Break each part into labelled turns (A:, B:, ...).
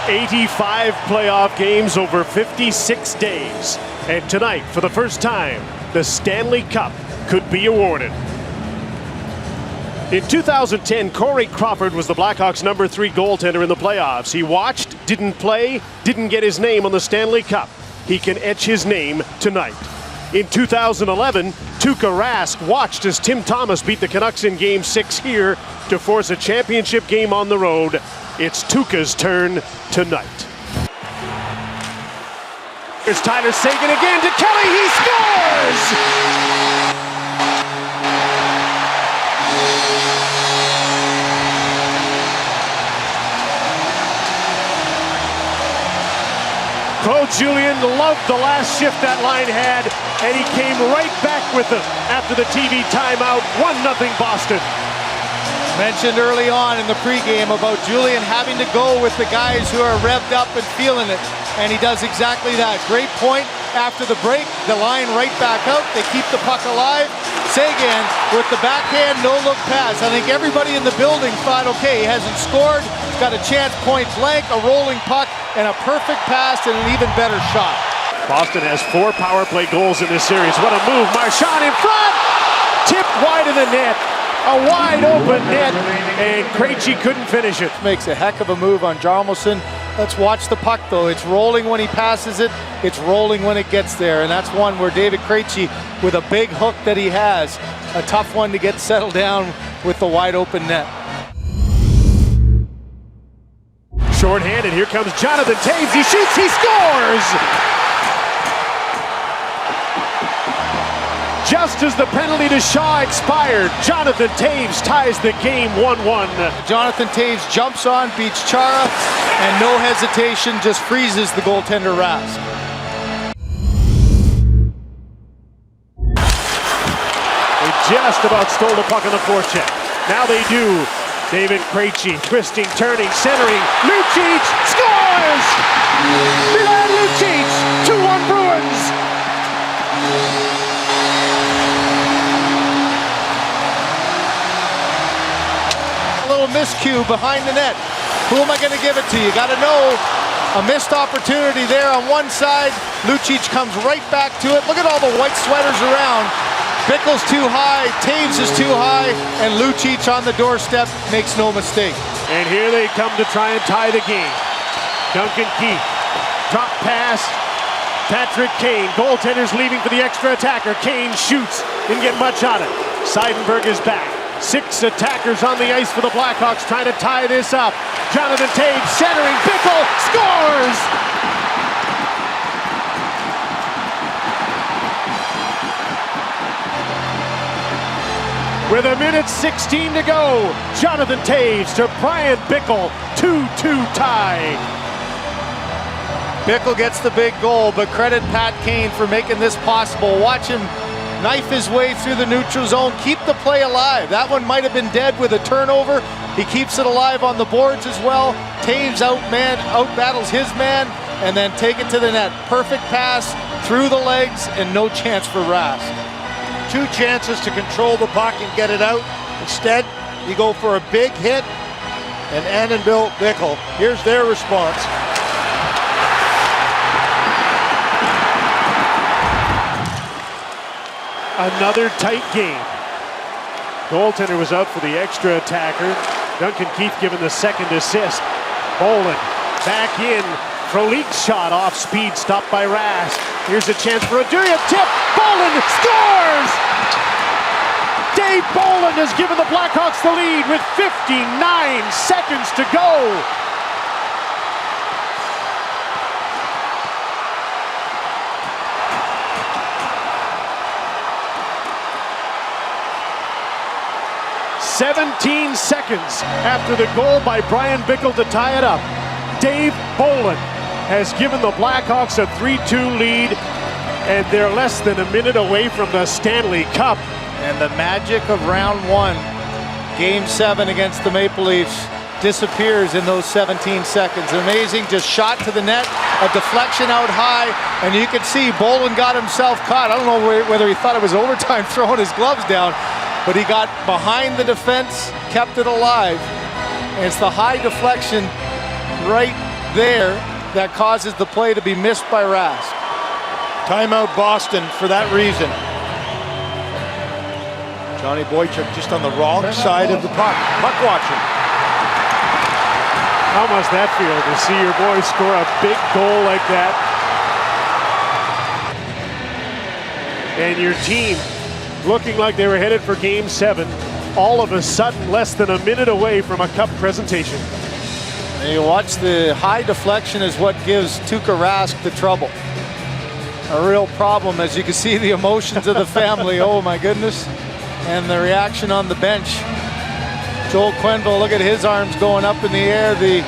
A: 85 playoff games over 56 days. And tonight, for the first time, the Stanley Cup could be awarded. In 2010, Corey Crawford was the Blackhawks' #3 goaltender in the playoffs. He watched, didn't play, didn't get his name on the Stanley Cup. He can etch his name tonight. In 2011, Tuukka Rask watched as Tim Thomas beat the Canucks in Game 6 here to force a championship game on the road. It's Tuukka's turn tonight. Here's Tyler Seguin again to Kelly. He scores! Claude Julien loved the last shift that line had, and he came right back with them after the TV timeout. 1-0 Boston.
B: Mentioned early on in the pregame about Julien having to go with the guys who are revved up and feeling it, and he does exactly that. Great point after the break, the line right back out. They keep the puck alive. Seguin with the backhand no-look pass. I think everybody in the building thought, okay, he hasn't scored, he's got a chance point blank, a rolling puck, and a perfect pass and an even better shot.
A: Boston has 4 power play goals in this series. What a move. Marchand in front! Tipped wide of the net. A wide open net, and Krejci couldn't finish it.
B: Makes a heck of a move on Hjalmarsson. Let's watch the puck though. It's rolling when he passes it. It's rolling when it gets there, and that's one where David Krejci, with a big hook that he has, a tough one to get settled down with the wide open net.
A: Short-handed, here comes Jonathan Toews. He shoots, he scores! Just as the penalty to Shaw expired, Jonathan Toews ties the game 1-1.
B: Jonathan Toews jumps on, beats Chara, and no hesitation, just freezes the goaltender Rask.
A: They just about stole the puck on the forecheck. Now they do. David Krejci twisting, turning, centering. Lucic scores! Milan Lucic, 2-1 Bruins.
B: Miscue behind the net. Who am I going to give it to? You got to know. A missed opportunity there on one side. Lucic comes right back to it. Look at all the white sweaters around. Bickell's too high, Toews is too high, and Lucic on the doorstep makes no mistake.
A: And here they come to try and tie the game. Duncan Keith, drop pass. Patrick Kane, goaltender's leaving for the extra attacker. Kane shoots, didn't get much on it. Seidenberg is back. 6 attackers on the ice for the Blackhawks trying to tie this up. Jonathan Toews centering, Bickell scores! With 1:16 to go, Jonathan Toews to Brian Bickell, 2-2 tie.
B: Bickell gets the big goal, but credit Pat Kane for making this possible. Watch him knife his way through the neutral zone, keep the play alive. That one might have been dead with a turnover. He keeps it alive on the boards as well. Toews out-battles his man, and then take it to the net. Perfect pass through the legs, and no chance for Rask.
C: 2 chances to control the puck and get it out. Instead, you go for a big hit, and Annenbill Bickell. Here's their response.
A: Another tight game. Goaltender was out for the extra attacker. Duncan Keith given the second assist. Bolin back in. Frolik's shot off speed, stopped by Rask. Here's a chance for a tip. Bolin scores! Dave Bolin has given the Blackhawks the lead with 59 seconds to go. "17 seconds after the goal by Brian Bickell to tie it up, Dave Bolin has given the Blackhawks a 3-2 lead, and they're less than a minute away from the Stanley Cup.
B: And the magic of round 1, Game 7 against the Maple Leafs, disappears in those 17 seconds. Amazing, just shot to the net, a deflection out high, and you can see Bolin got himself caught. I don't know whether he thought it was overtime throwing his gloves down, but he got behind the defense, kept it alive. And it's the high deflection right there that causes the play to be missed by Rask.
C: Timeout Boston for that reason. Johnny Boychuk just on the wrong side of the puck. Puck watching.
A: How must that feel to see your boy score a big goal like that? And your team looking like they were headed for Game 7, all of a sudden less than a minute away from a cup presentation.
B: And you watch the high deflection is what gives Tuukka Rask the trouble. A real problem, as you can see the emotions of the family. Oh my goodness. And the reaction on the bench. Joel Quenneville, look at his arms going up in the air. The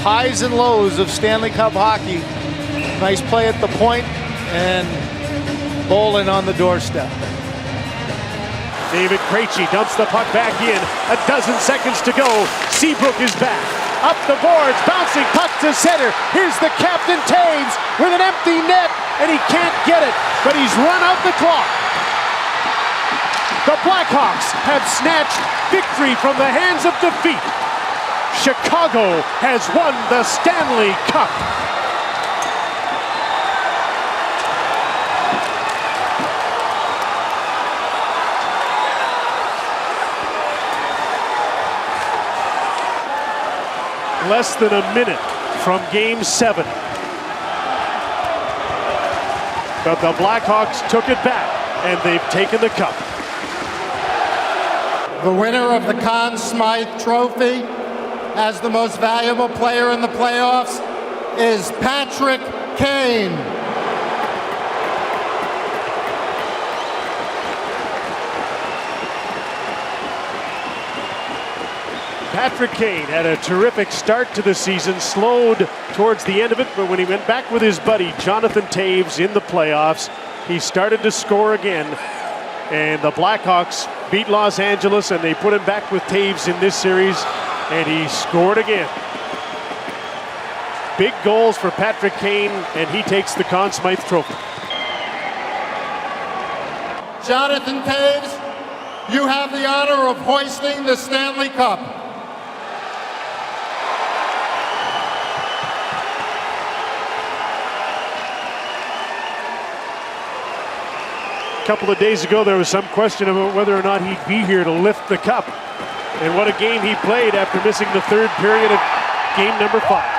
B: highs and lows of Stanley Cup hockey. Nice play at the point, and Bolin on the doorstep.
A: David Krejci dumps the puck back in. A dozen seconds to go. Seabrook is back. Up the boards, bouncing puck to center. Here's the captain, Taves, with an empty net, and he can't get it, but he's run out the clock. The Blackhawks have snatched victory from the hands of defeat. Chicago has won the Stanley Cup. Less than a minute from Game 7. But the Blackhawks took it back, and they've taken the cup.
D: The winner of the Conn Smythe Trophy as the most valuable player in the playoffs is Patrick Kane.
A: Patrick Kane had a terrific start to the season, slowed towards the end of it, but when he went back with his buddy Jonathan Taves in the playoffs, he started to score again. And the Blackhawks beat Los Angeles, and they put him back with Taves in this series, and he scored again. Big goals for Patrick Kane, and he takes the Conn Smythe Trophy.
D: Jonathan Taves, you have the honor of hoisting the Stanley Cup.
A: A couple of days ago, there was some question about whether or not he'd be here to lift the cup. And what a game he played after missing the third period of game number 5.